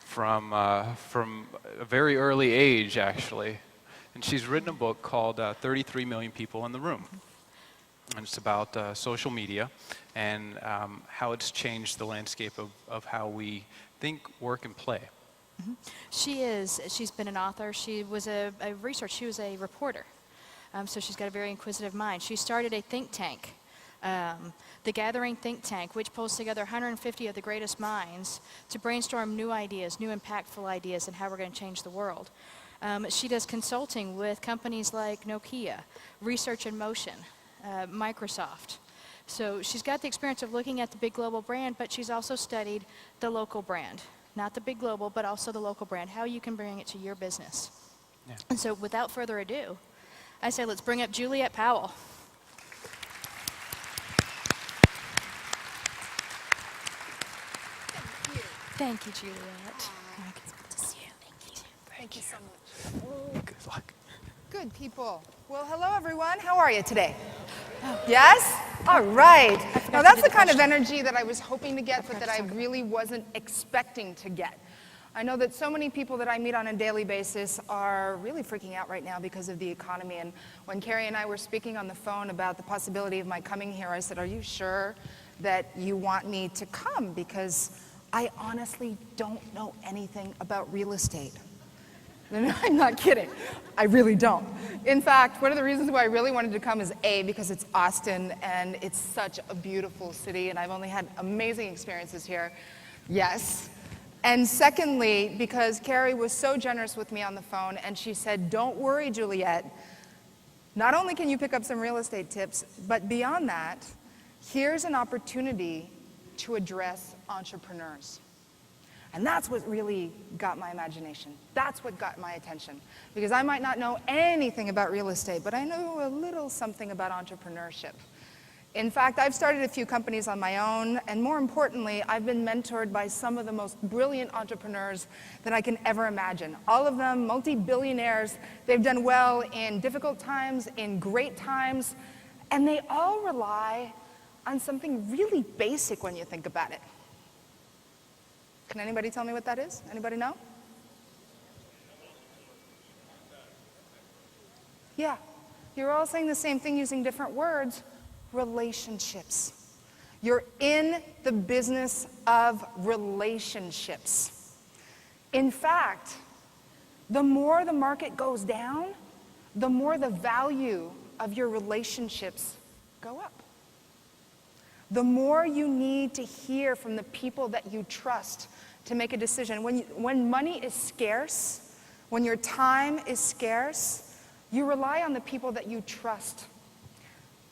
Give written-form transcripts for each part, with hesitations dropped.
from a very early age, actually. And she's written a book called 33 Million People in the Room. And it's about social media and how it's changed the landscape of how we think, work, and play. Mm-hmm. She's been an author. She was a reporter. So she's got a very inquisitive mind. She started a think tank, the Gathering Think Tank, which pulls together 150 of the greatest minds to brainstorm new ideas, new impactful ideas, and how we're going to change the world. She does consulting with companies like Nokia, Research in Motion, Microsoft. So she's got the experience of looking at the big global brand, but she's also studied the local brand. Not the big global, but also the local brand, how you can bring it to your business. Yeah. And so without further ado, I say let's bring up Juliette Powell. Thank you. Thank you, Juliette. It's good to see you. Thank you. Thank you so much. Good luck. Good people. Well, hello everyone. How are you today? Yes? All right. Now that's the kind of energy that I was hoping to get, but that I really wasn't expecting to get. I know that so many people that I meet on a daily basis are really freaking out right now because of the economy. And when Carrie and I were speaking on the phone about the possibility of my coming here, I said, are you sure that you want me to come? Because I honestly don't know anything about real estate. I'm not kidding. I really don't. In fact, one of the reasons why I really wanted to come is A, because it's Austin and it's such a beautiful city and I've only had amazing experiences here. Yes. And secondly, because Carrie was so generous with me on the phone and she said, don't worry, Juliette. Not only can you pick up some real estate tips, but beyond that, here's an opportunity to address entrepreneurs. And that's what really got my imagination. That's what got my attention. Because I might not know anything about real estate, but I know a little something about entrepreneurship. In fact, I've started a few companies on my own, and more importantly, I've been mentored by some of the most brilliant entrepreneurs that I can ever imagine. All of them multi-billionaires. They've done well in difficult times, in great times, and they all rely on something really basic when you think about it. Can anybody tell me what that is? Anybody know? Yeah, you're all saying the same thing using different words. Relationships. You're in the business of relationships. In fact, the more the market goes down, the more the value of your relationships go up. The more you need to hear from the people that you trust to make a decision. When money is scarce, when your time is scarce, you rely on the people that you trust,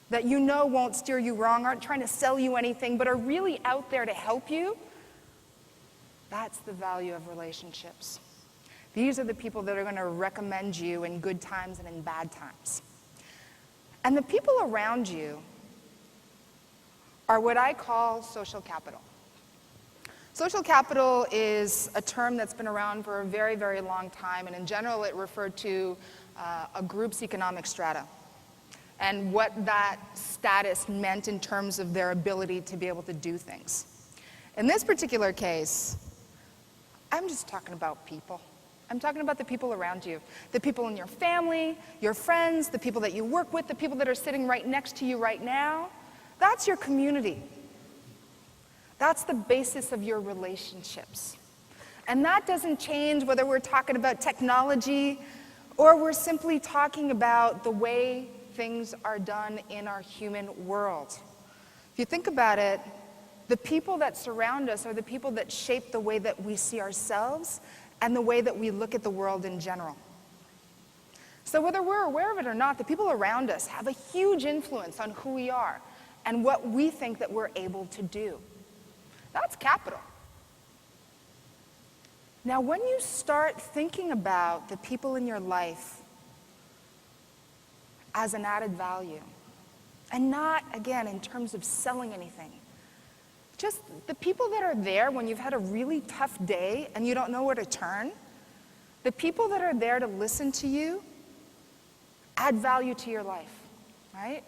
that you know won't steer you wrong, aren't trying to sell you anything, but are really out there to help you. That's the value of relationships. These are the people that are going to recommend you in good times and in bad times. And the people around you are what I call social capital. Social capital is a term that's been around for a very, very long time, and in general it referred to a group's economic strata and what that status meant in terms of their ability to be able to do things. In this particular case, I'm just talking about people. I'm talking about the people around you, the people in your family, your friends, the people that you work with, the people that are sitting right next to you right now. That's your community. That's the basis of your relationships. And that doesn't change whether we're talking about technology or we're simply talking about the way things are done in our human world. If you think about it, the people that surround us are the people that shape the way that we see ourselves and the way that we look at the world in general. So whether we're aware of it or not, the people around us have a huge influence on who we are and what we think that we're able to do. That's capital. Now, when you start thinking about the people in your life as an added value, and not, again, in terms of selling anything, just the people that are there when you've had a really tough day and you don't know where to turn, the people that are there to listen to you add value to your life, right?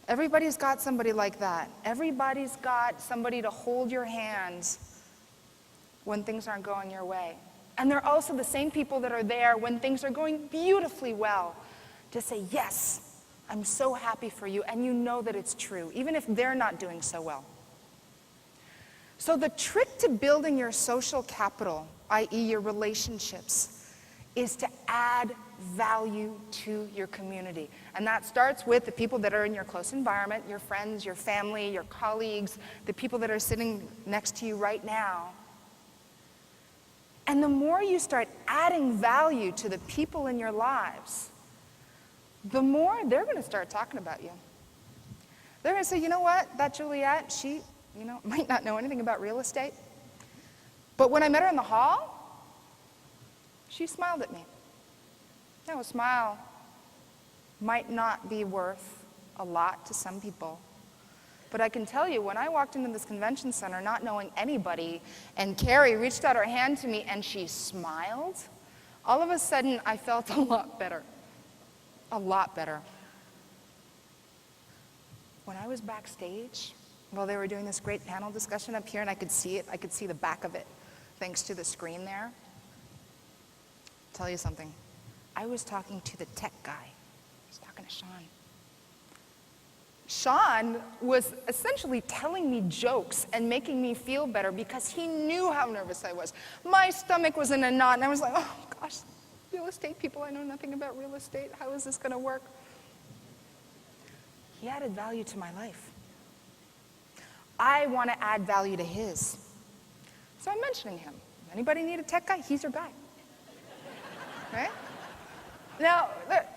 Everybody's got somebody like that. Everybody's got somebody to hold your hands when things aren't going your way. And they're also the same people that are there when things are going beautifully well to say, yes, I'm so happy for you, and you know that it's true, even if they're not doing so well. So the trick to building your social capital, i.e. your relationships, is to add value to your community. And that starts with the people that are in your close environment, your friends, your family, your colleagues, the people that are sitting next to you right now. And the more you start adding value to the people in your lives, the more they're going to start talking about you. They're going to say, you know what, that Juliette, she, might not know anything about real estate, but when I met her in the hall, she smiled at me. Now, a smile might not be worth a lot to some people, but I can tell you, when I walked into this convention center not knowing anybody, and Carrie reached out her hand to me and she smiled, all of a sudden I felt a lot better. A lot better. When I was backstage, while they were doing this great panel discussion up here, and I could see it, I could see the back of it, thanks to the screen there. I'll tell you something. I was talking to the tech guy. I was talking to Sean. Sean was essentially telling me jokes and making me feel better because he knew how nervous I was. My stomach was in a knot, and I was like, oh gosh, real estate people, I know nothing about real estate. How is this going to work? He added value to my life. I want to add value to his. So I'm mentioning him. Anybody need a tech guy? He's your guy. Right? Now,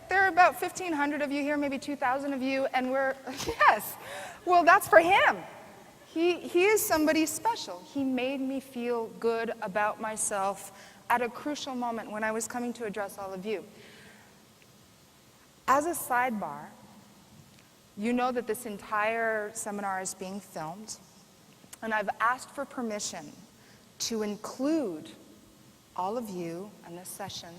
there are about 1,500 of you here, maybe 2,000 of you, and we're, yes, well, that's for him. He is somebody special. He made me feel good about myself at a crucial moment when I was coming to address all of you. As a sidebar, you know that this entire seminar is being filmed, and I've asked for permission to include all of you in this session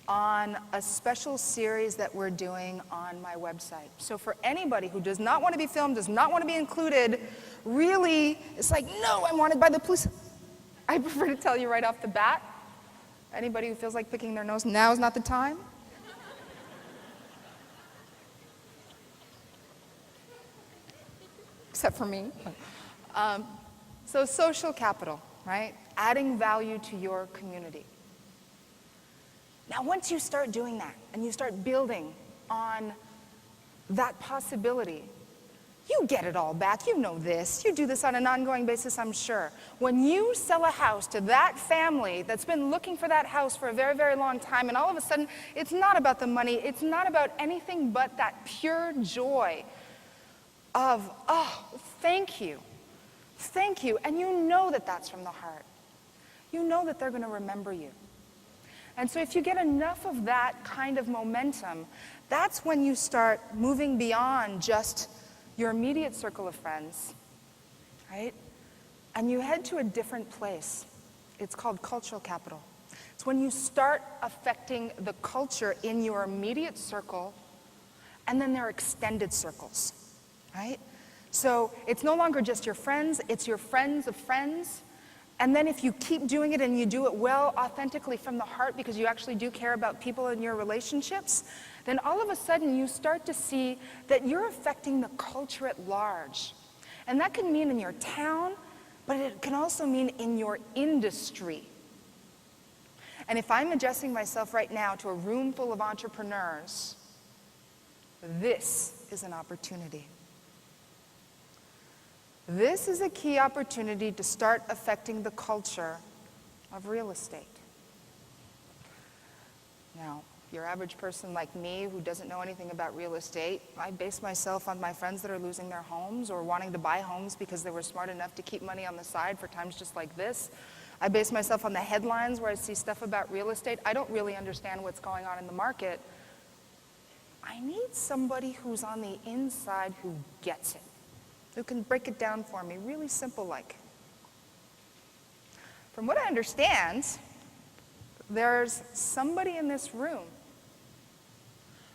on a special series that we're doing on my website. So for anybody who does not want to be filmed, does not want to be included, really, it's like, no, I'm wanted by the police. I prefer to tell you right off the bat. Anybody who feels like picking their nose, now is not the time. Except for me. So social capital, right? Adding value to your community. Now, once you start doing that and you start building on that possibility, you get it all back. You know this. You do this on an ongoing basis, I'm sure. When you sell a house to that family that's been looking for that house for a very, very long time, and all of a sudden, it's not about the money. It's not about anything but that pure joy of, oh, thank you. Thank you. And you know that that's from the heart. You know that they're going to remember you. And so if you get enough of that kind of momentum, that's when you start moving beyond just your immediate circle of friends, right? And you head to a different place. It's called cultural capital. It's when you start affecting the culture in your immediate circle, and then their extended circles, right? So it's no longer just your friends, it's your friends of friends. And then if you keep doing it and you do it well, authentically from the heart, because you actually do care about people in your relationships, then all of a sudden you start to see that you're affecting the culture at large. And that can mean in your town, but it can also mean in your industry. And if I'm adjusting myself right now to a room full of entrepreneurs, this is an opportunity. This is a key opportunity to start affecting the culture of real estate. Now, your average person like me who doesn't know anything about real estate, I base myself on my friends that are losing their homes or wanting to buy homes because they were smart enough to keep money on the side for times just like this. I base myself on the headlines where I see stuff about real estate. I don't really understand what's going on in the market. I need somebody who's on the inside who gets it, who can break it down for me, really simple like. From what I understand, there's somebody in this room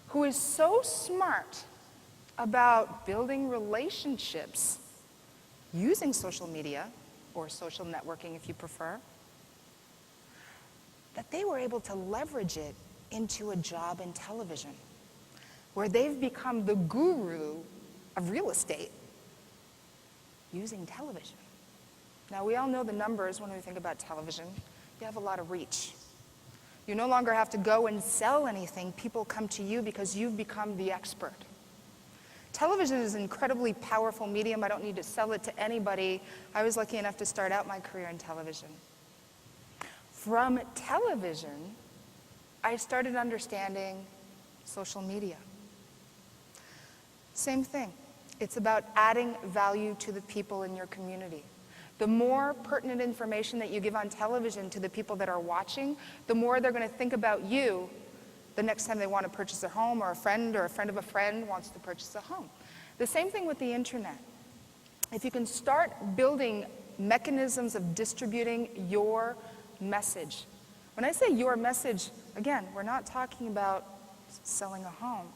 who is so smart about building relationships using social media or social networking if you prefer, that they were able to leverage it into a job in television, where they've become the guru of real estate using television. Now, we all know the numbers when we think about television. You have a lot of reach. You no longer have to go and sell anything. People come to you because you've become the expert. Television is an incredibly powerful medium. I don't need to sell it to anybody. I was lucky enough to start out my career in television. From television, I started understanding social media. Same thing. It's about adding value to the people in your community. The more pertinent information that you give on television to the people that are watching, the more they're going to think about you the next time they want to purchase a home, or a friend of a friend wants to purchase a home. The same thing with the internet. If you can start building mechanisms of distributing your message. When I say your message, again, we're not talking about selling a home.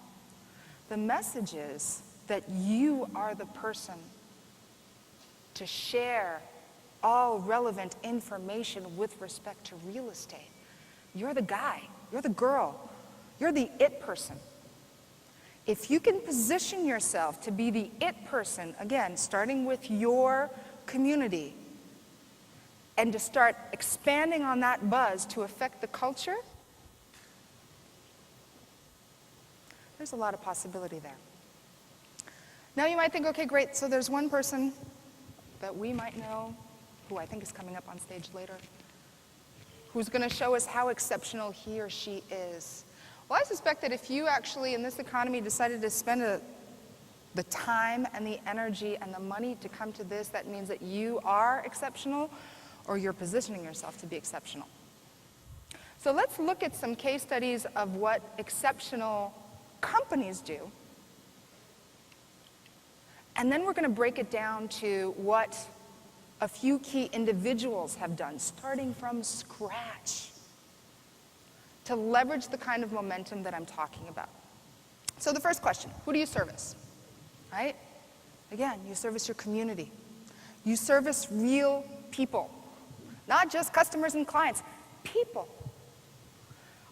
The message is that you are the person to share all relevant information with respect to real estate. You're the guy, you're the girl, you're the it person. If you can position yourself to be the it person, again, starting with your community, and to start expanding on that buzz to affect the culture, there's a lot of possibility there. Now you might think, okay, great, so there's one person that we might know, who I think is coming up on stage later, who's going to show us how exceptional he or she is. Well, I suspect that if you actually, in this economy, decided to spend the time and the energy and the money to come to this, that means that you are exceptional, or you're positioning yourself to be exceptional. So let's look at some case studies of what exceptional companies do. And then we're going to break it down to what a few key individuals have done, starting from scratch, to leverage the kind of momentum that I'm talking about. So the first question, who do you service? Right? Again, you service your community. You service real people, not just customers and clients, people.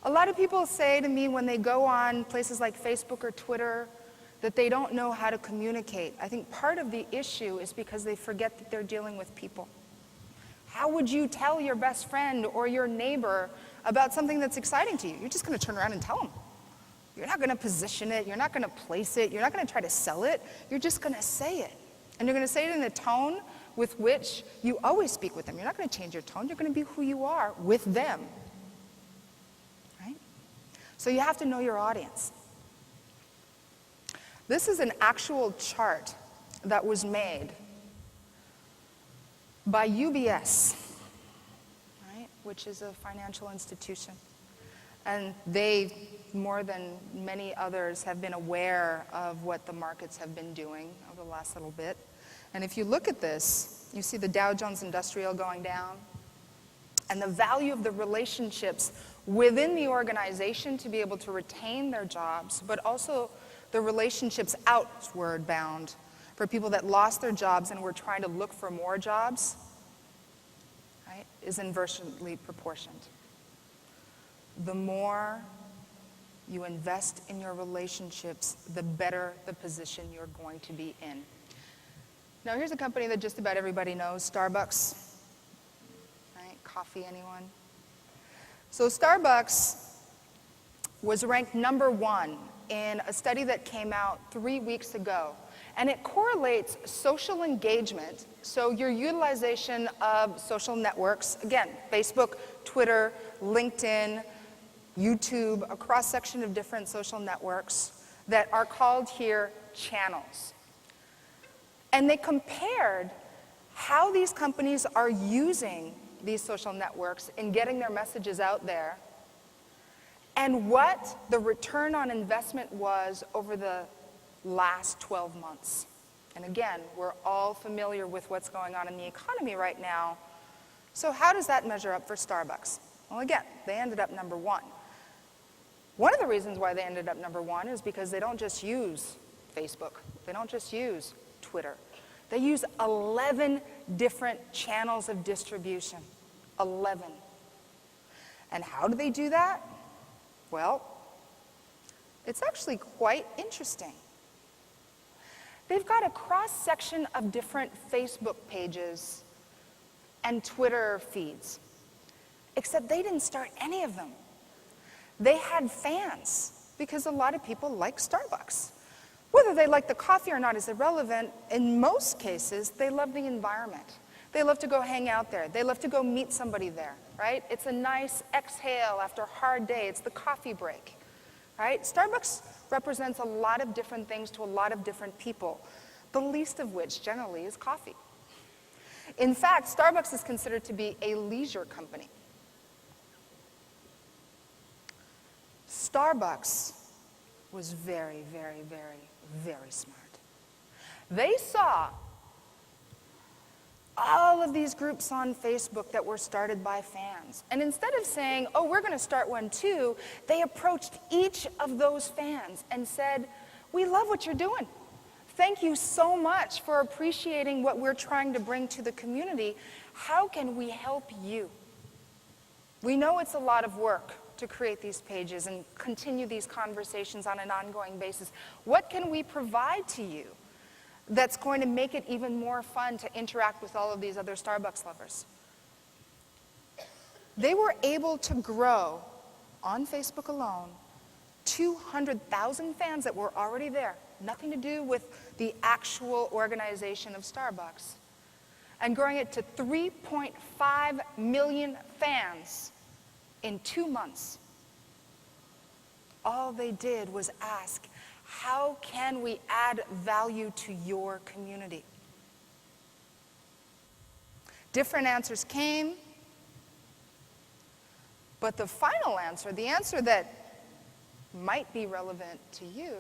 A lot of people say to me when they go on places like Facebook or Twitter that they don't know how to communicate. I think part of the issue is because they forget that they're dealing with people. How would you tell your best friend or your neighbor about something that's exciting to you? You're just going to turn around and tell them. You're not going to position it. You're not going to place it. You're not going to try to sell it. You're just going to say it. And you're going to say it in a tone with which you always speak with them. You're not going to change your tone. You're going to be who you are with them. Right? So you have to know your audience. This is an actual chart that was made by UBS, right, which is a financial institution. And they, more than many others, have been aware of what the markets have been doing over the last little bit. And if you look at this, you see the Dow Jones Industrial going down, and the value of the relationships within the organization to be able to retain their jobs, but also the relationships outward bound for people that lost their jobs and were trying to look for more jobs, right, is inversely proportioned. The more you invest in your relationships, the better the position you're going to be in. Now here's a company that just about everybody knows, Starbucks. Right? Coffee, anyone? So Starbucks was ranked #1 in a study that came out 3 weeks ago. And it correlates social engagement, so your utilization of social networks, again, Facebook, Twitter, LinkedIn, YouTube, a cross-section of different social networks that are called here channels. And they compared how these companies are using these social networks in getting their messages out there, and what the return on investment was over the last 12 months. And again, we're all familiar with what's going on in the economy right now. So how does that measure up for Starbucks? Well, again, they ended up #1. One of the reasons why they ended up #1 is because they don't just use Facebook. They don't just use Twitter. They use 11 different channels of distribution. 11. And how do they do that? Well, it's actually quite interesting. They've got a cross-section of different Facebook pages and Twitter feeds, except they didn't start any of them. They had fans, because a lot of people like Starbucks. Whether they like the coffee or not is irrelevant. In most cases, they love the environment. They love to go hang out there. They love to go meet somebody there, right? It's a nice exhale after a hard day. It's the coffee break, right? Starbucks represents a lot of different things to a lot of different people, the least of which generally is coffee. In fact, Starbucks is considered to be a leisure company. Starbucks was very, very, very, very smart. They saw all of these groups on Facebook that were started by fans. And instead of saying, oh, we're going to start one too, they approached each of those fans and said, we love what you're doing. Thank you so much for appreciating what we're trying to bring to the community. How can we help you? We know it's a lot of work to create these pages and continue these conversations on an ongoing basis. What can we provide to you that's going to make it even more fun to interact with all of these other Starbucks lovers? They were able to grow, on Facebook alone, 200,000 fans that were already there, nothing to do with the actual organization of Starbucks, and growing it to 3.5 million fans in 2 months. All they did was ask, how can we add value to your community? Different answers came, but the final answer, the answer that might be relevant to you,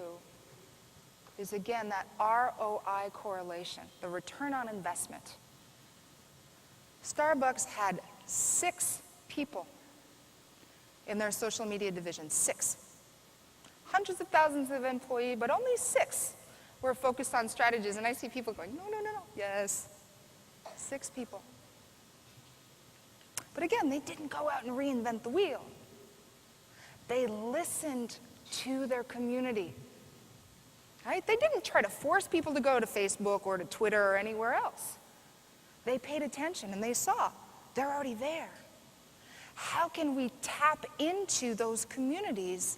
is again that ROI correlation, the return on investment. Starbucks had 6 people in their social media division, 6. Hundreds of thousands of employees, but only 6 were focused on strategies. And I see people going, no, no, no, no. Yes, 6 people. But again, they didn't go out and reinvent the wheel. They listened to their community. Right? They didn't try to force people to go to Facebook or to Twitter or anywhere else. They paid attention and they saw they're already there. How can we tap into those communities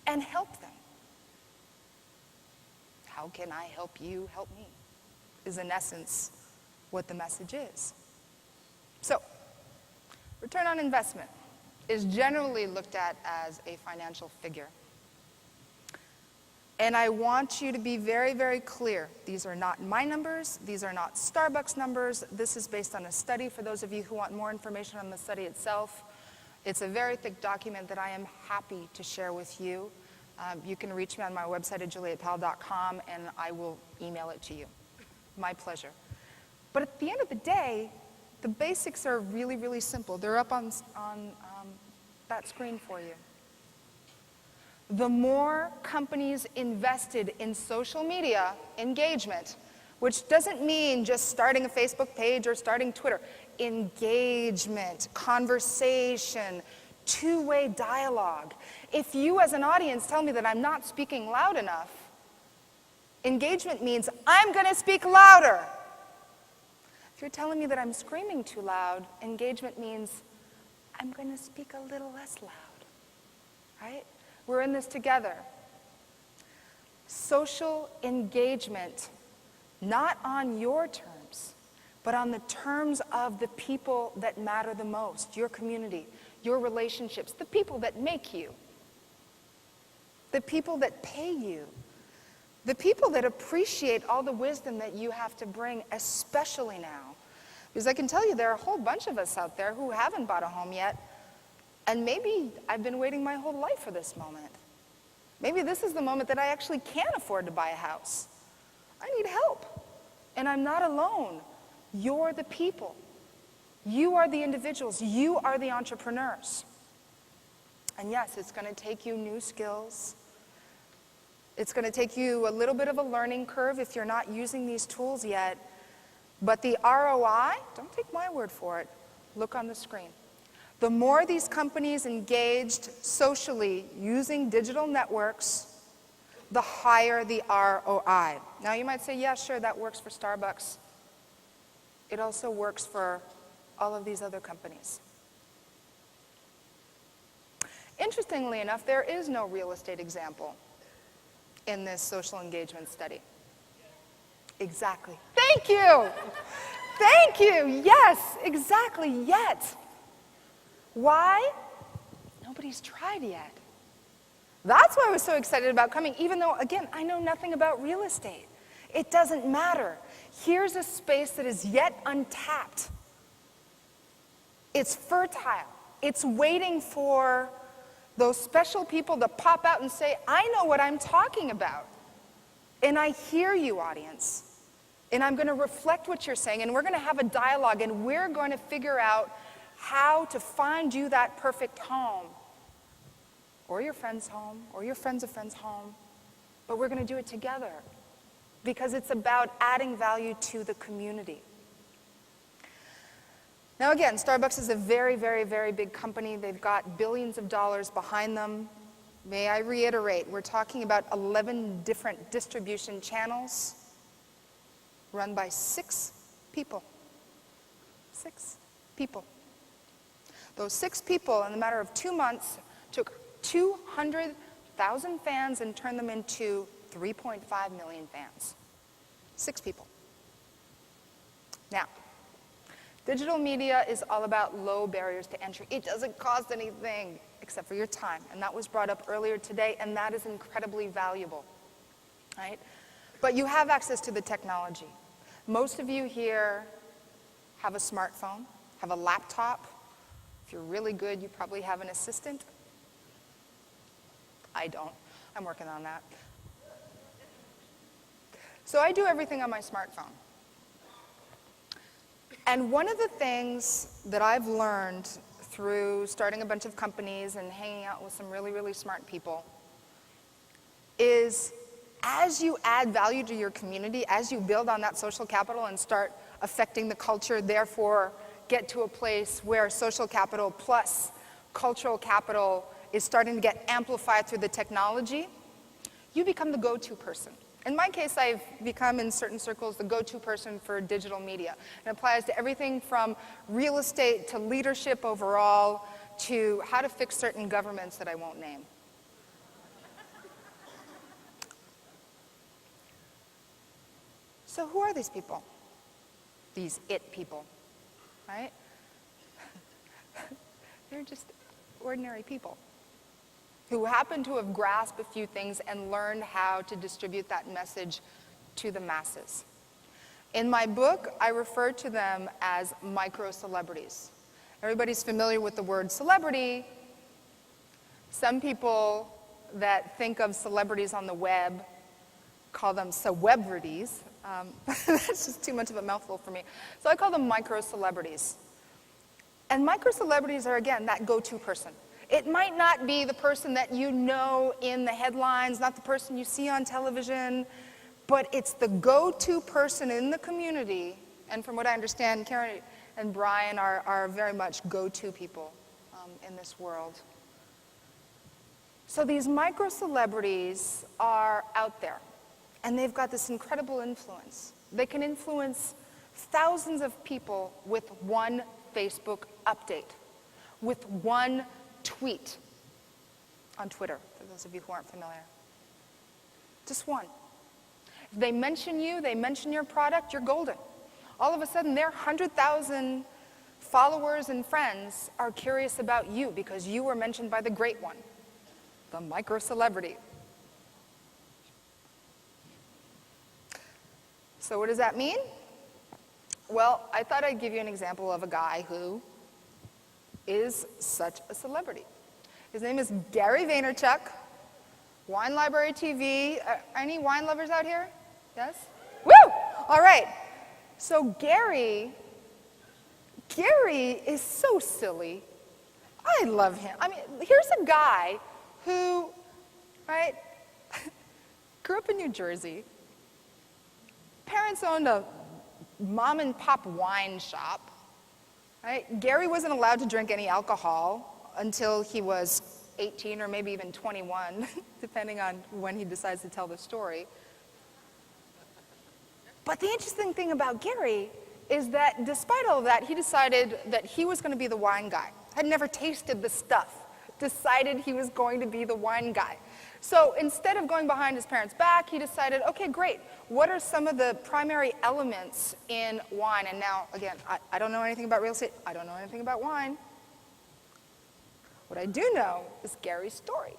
and help them? How can I help you help me? Is in essence what the message is. So, return on investment is generally looked at as a financial figure. And I want you to be very, very clear. These are not my numbers. These are not Starbucks numbers. This is based on a study. For those of you who want more information on the study itself, it's a very thick document that I am happy to share with you. You can reach me on my website at juliettepowell.com, and I will email it to you. My pleasure. But at the end of the day, the basics are really, really simple. They're up on that screen for you. The more companies invested in social media engagement, which doesn't mean just starting a Facebook page or starting Twitter, engagement, conversation, two-way dialogue. If you as an audience tell me that I'm not speaking loud enough, engagement means I'm going to speak louder. If you're telling me that I'm screaming too loud, engagement means I'm going to speak a little less loud, right? We're in this together. Social engagement, not on your terms, but on the terms of the people that matter the most, your community, your relationships, the people that make you, the people that pay you, the people that appreciate all the wisdom that you have to bring, especially now. Because I can tell you there are a whole bunch of us out there who haven't bought a home yet, and maybe I've been waiting my whole life for this moment. Maybe this is the moment that I actually can afford to buy a house. I need help, and I'm not alone. You're the people. You are the individuals. You are the entrepreneurs. And yes, it's going to take you new skills. It's going to take you a little bit of a learning curve if you're not using these tools yet. But the ROI, don't take my word for it, look on the screen. The more these companies engaged socially using digital networks, the higher the ROI. Now you might say, yeah, sure, that works for Starbucks. It also works for all of these other companies. Interestingly enough, there is no real estate example in this social engagement study. Exactly. Thank you. Thank you. Yes, exactly. Yet. Why? Nobody's tried yet. That's why I was so excited about coming, even though, again, I know nothing about real estate. It doesn't matter. Here's a space that is yet untapped. It's fertile. It's waiting for those special people to pop out and say, I know what I'm talking about. And I hear you, audience. And I'm going to reflect what you're saying, and we're going to have a dialogue, and we're going to figure out how to find you that perfect home, or your friend's home, or your friend's of friend's home. But we're going to do it together because it's about adding value to the community. Now again, Starbucks is a very, very, very big company. They've got billions of dollars behind them. May I reiterate, we're talking about 11 different distribution channels run by 6 people. 6 people. Those 6 people, in the matter of 2 months, took 200,000 fans and turned them into 3.5 million fans. 6 people. Now, digital media is all about low barriers to entry. It doesn't cost anything except for your time. And that was brought up earlier today, and that is incredibly valuable. Right? But you have access to the technology. Most of you here have a smartphone, have a laptop. If you're really good, you probably have an assistant. I don't. I'm working on that. So I do everything on my smartphone. And one of the things that I've learned through starting a bunch of companies and hanging out with some really, really smart people is as you add value to your community, as you build on that social capital and start affecting the culture, therefore get to a place where social capital plus cultural capital is starting to get amplified through the technology, you become the go-to person. In my case, I've become, in certain circles, the go-to person for digital media. It applies to everything from real estate to leadership overall to how to fix certain governments that I won't name. So who are these people? These it people, right? They're just ordinary people who happen to have grasped a few things and learned how to distribute that message to the masses. In my book, I refer to them as micro-celebrities. Everybody's familiar with the word celebrity. Some people that think of celebrities on the web call them celebrities. That's just too much of a mouthful for me. So I call them micro-celebrities. And micro-celebrities are, again, that go-to person. It might not be the person that you know in the headlines, not the person you see on television, but it's the go-to person in the community. And from what I understand, Karen and Brian are very much go-to people in this world. So these micro-celebrities are out there, and they've got this incredible influence. They can influence thousands of people with one Facebook update, with one tweet on Twitter, for those of you who aren't familiar. Just one. If they mention you, they mention your product, you're golden. All of a sudden, their 100,000 followers and friends are curious about you because you were mentioned by the great one, the micro-celebrity. So what does that mean? Well, I thought I'd give you an example of a guy who is such a celebrity. His name is Gary Vaynerchuk, Wine Library TV. Any wine lovers out here? Yes? Woo! All right. So Gary is so silly. I love him. I mean, here's a guy who, right, grew up in New Jersey. Parents owned a mom and pop wine shop. Right? Gary wasn't allowed to drink any alcohol until he was 18 or maybe even 21, depending on when he decides to tell the story. But the interesting thing about Gary is that despite all of that, he decided that he was going to be the wine guy. Had never tasted the stuff, decided he was going to be the wine guy. So instead of going behind his parents' back, he decided, okay, great, what are some of the primary elements in wine? And now, again, I don't know anything about real estate. I don't know anything about wine. What I do know is Gary's story.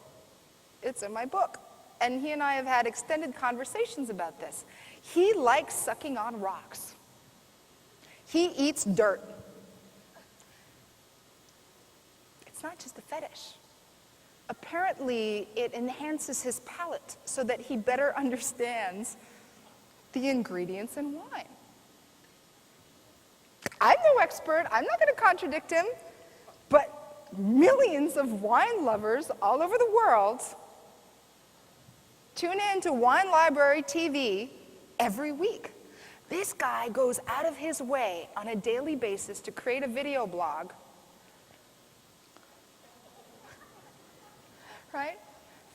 It's in my book. And he and I have had extended conversations about this. He likes sucking on rocks. He eats dirt. It's not just a fetish. Apparently, it enhances his palate so that he better understands the ingredients in wine. I'm no expert. I'm not going to contradict him. But millions of wine lovers all over the world tune in to Wine Library TV every week. This guy goes out of his way on a daily basis to create a video blog, right?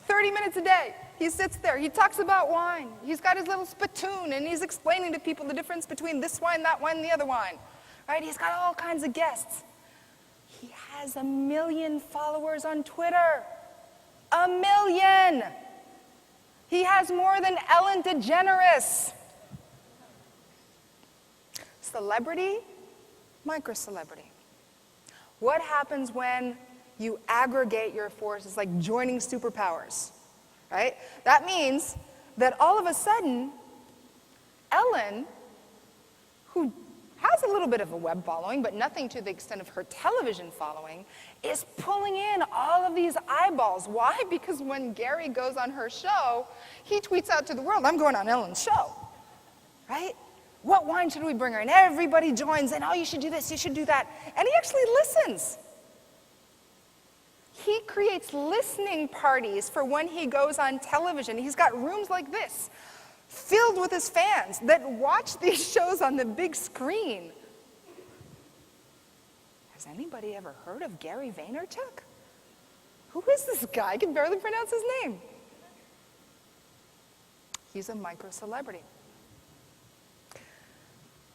30 minutes a day. He sits there. He talks about wine. He's got his little spittoon, and he's explaining to people the difference between this wine, that wine, and the other wine, right? He's got all kinds of guests. He has 1 million followers on Twitter. 1 million! He has more than Ellen DeGeneres. Celebrity, micro-celebrity. What happens when you aggregate your forces, like joining superpowers, right? That means that all of a sudden, Ellen, who has a little bit of a web following, but nothing to the extent of her television following, is pulling in all of these eyeballs. Why? Because when Gary goes on her show, he tweets out to the world, I'm going on Ellen's show, right? What wine should we bring her? And everybody joins in, oh, you should do this, you should do that. And he actually listens. He creates listening parties for when he goes on television. He's got rooms like this, filled with his fans that watch these shows on the big screen. Has anybody ever heard of Gary Vaynerchuk? Who is this guy? I can barely pronounce his name. He's a micro-celebrity.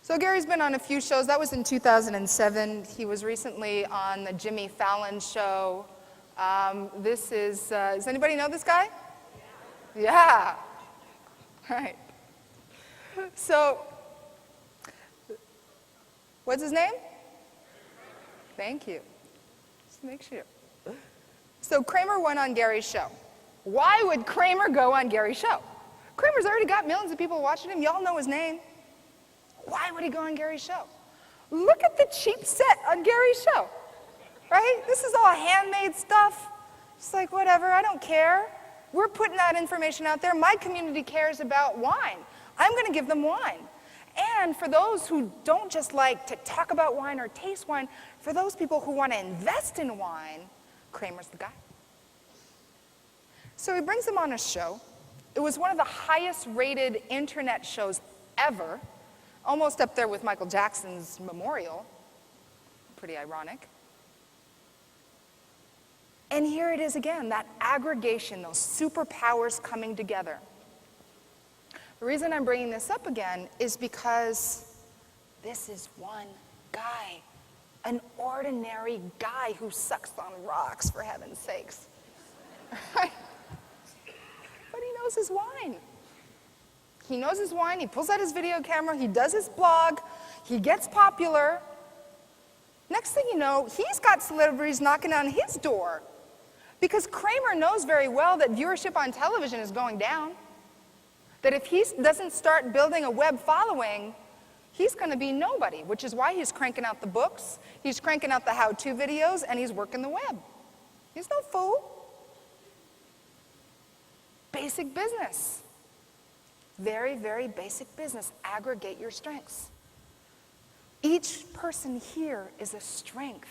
So Gary's been on a few shows. That was in 2007. He was recently on the Jimmy Fallon show. Does anybody know this guy? Yeah. Right. So, what's his name? Thank you. Just make sure. So Kramer went on Gary's show. Why would Kramer go on Gary's show? Kramer's already got millions of people watching him. Y'all know his name. Why would he go on Gary's show? Look at the cheap set on Gary's show, right? This is all handmade stuff. It's like, whatever, I don't care. We're putting that information out there. My community cares about wine. I'm going to give them wine. And for those who don't just like to talk about wine or taste wine, for those people who want to invest in wine, Kramer's the guy. So he brings him on a show. It was one of the highest rated internet shows ever, almost up there with Michael Jackson's Memorial. Pretty ironic. And here it is again, that aggregation, those superpowers coming together. The reason I'm bringing this up again is because this is one guy, an ordinary guy who sucks on rocks, for heaven's sakes. But he knows his wine. He knows his wine, he pulls out his video camera, he does his blog, he gets popular. Next thing you know, he's got celebrities knocking on his door. Because Kramer knows very well that viewership on television is going down. That if he doesn't start building a web following, he's going to be nobody, which is why he's cranking out the books, he's cranking out the how-to videos, and he's working the web. He's no fool. Basic business. Very, very basic business. Aggregate your strengths. Each person here is a strength.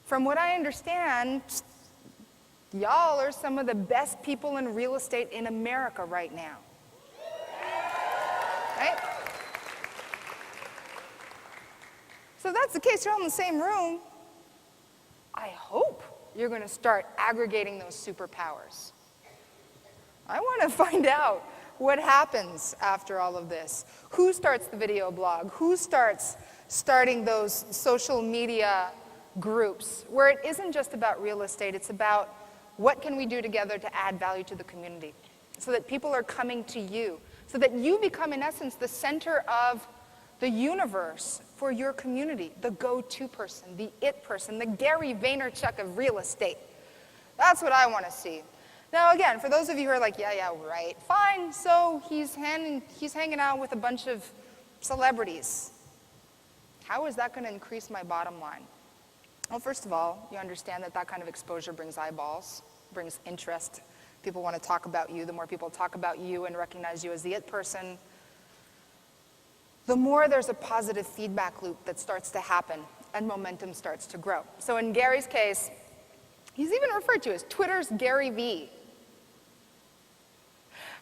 From what I understand, y'all are some of the best people in real estate in America right now. Right? So if that's the case, you're all in the same room. I hope you're going to start aggregating those superpowers. I want to find out what happens after all of this. Who starts the video blog? Who starting those social media groups where it isn't just about real estate, it's about what can we do together to add value to the community so that people are coming to you, so that you become, in essence, the center of the universe for your community, the go-to person, the it person, the Gary Vaynerchuk of real estate. That's what I want to see. Now, again, for those of you who are like, yeah, right, fine, so he's hanging out with a bunch of celebrities. How is that going to increase my bottom line? Well, first of all, you understand that that kind of exposure brings eyeballs, brings interest. People want to talk about you. The more people talk about you and recognize you as the it person, the more there's a positive feedback loop that starts to happen and momentum starts to grow. So in Gary's case, he's even referred to as Twitter's Gary V.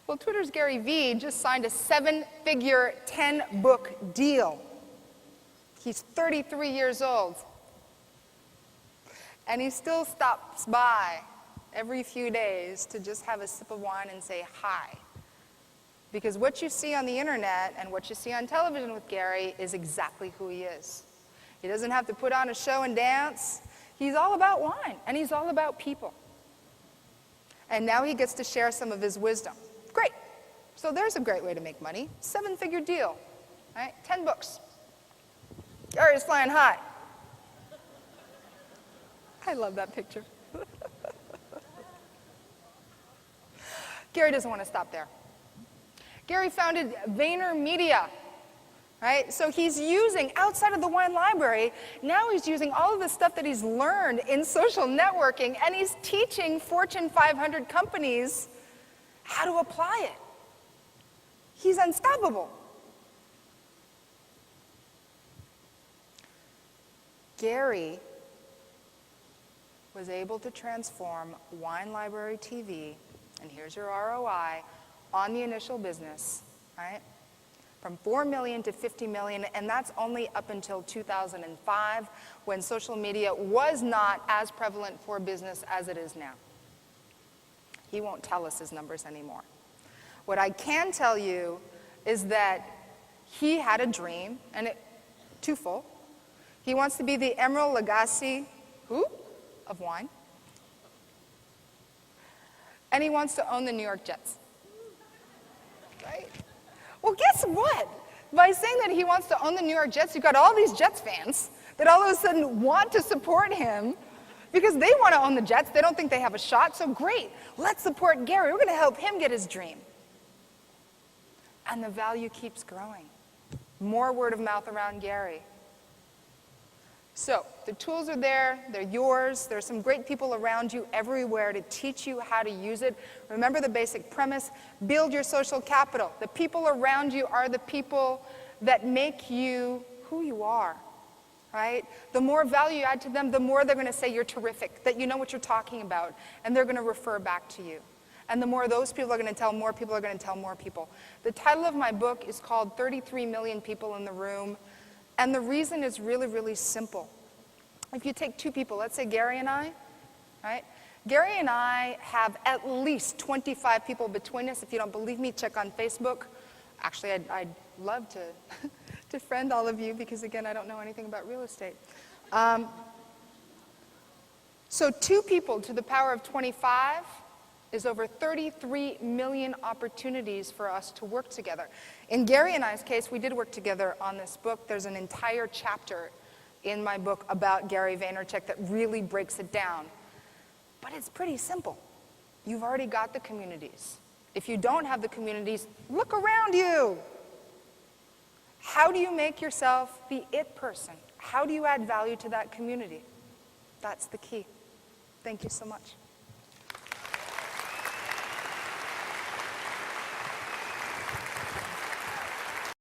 Well, Twitter's Gary V just signed a 7-figure, 10-book deal. He's 33 years old. And he still stops by every few days to just have a sip of wine and say hi. Because what you see on the internet and what you see on television with Gary is exactly who he is. He doesn't have to put on a show and dance. He's all about wine, and he's all about people. And now he gets to share some of his wisdom. Great. So there's a great way to make money. 7-figure deal, right? 10 books. Gary's flying high. I love that picture. Gary doesn't want to stop there. Gary founded VaynerMedia, right? So he's using, outside of the wine library, now he's using all of the stuff that he's learned in social networking, and he's teaching Fortune 500 companies how to apply it. He's unstoppable. Gary was able to transform Wine Library TV, and here's your ROI, on the initial business, right? From 4 million to 50 million, and that's only up until 2005, when social media was not as prevalent for business as it is now. He won't tell us his numbers anymore. What I can tell you is that he had a dream, and twofold. He wants to be the Emerald Lagasse, of wine. And he wants to own the New York Jets. Right? Well, guess what? By saying that he wants to own the New York Jets, you've got all these Jets fans that all of a sudden want to support him because they want to own the Jets. They don't think they have a shot, so great. Let's support Gary. We're going to help him get his dream. And the value keeps growing. More word of mouth around Gary. So the tools are there, they're yours. There's some great people around you everywhere to teach you how to use it. Remember the basic premise, build your social capital. The people around you are the people that make you who you are, right? The more value you add to them, the more they're going to say you're terrific, that you know what you're talking about, and they're going to refer back to you. And the more those people are going to tell more people are going to tell more people. The title of my book is called 33 Million People in the Room. And the reason is really, really simple. If you take two people, let's say Gary and I, right? Gary and I have at least 25 people between us. If you don't believe me, check on Facebook. Actually, I'd love to, to friend all of you because, again, I don't know anything about real estate. So 2 people to the power of 25 is over 33 million opportunities for us to work together. In Gary and I's case, we did work together on this book. There's an entire chapter in my book about Gary Vaynerchuk that really breaks it down. But it's pretty simple. You've already got the communities. If you don't have the communities, look around you. How do you make yourself the it person? How do you add value to that community? That's the key. Thank you so much.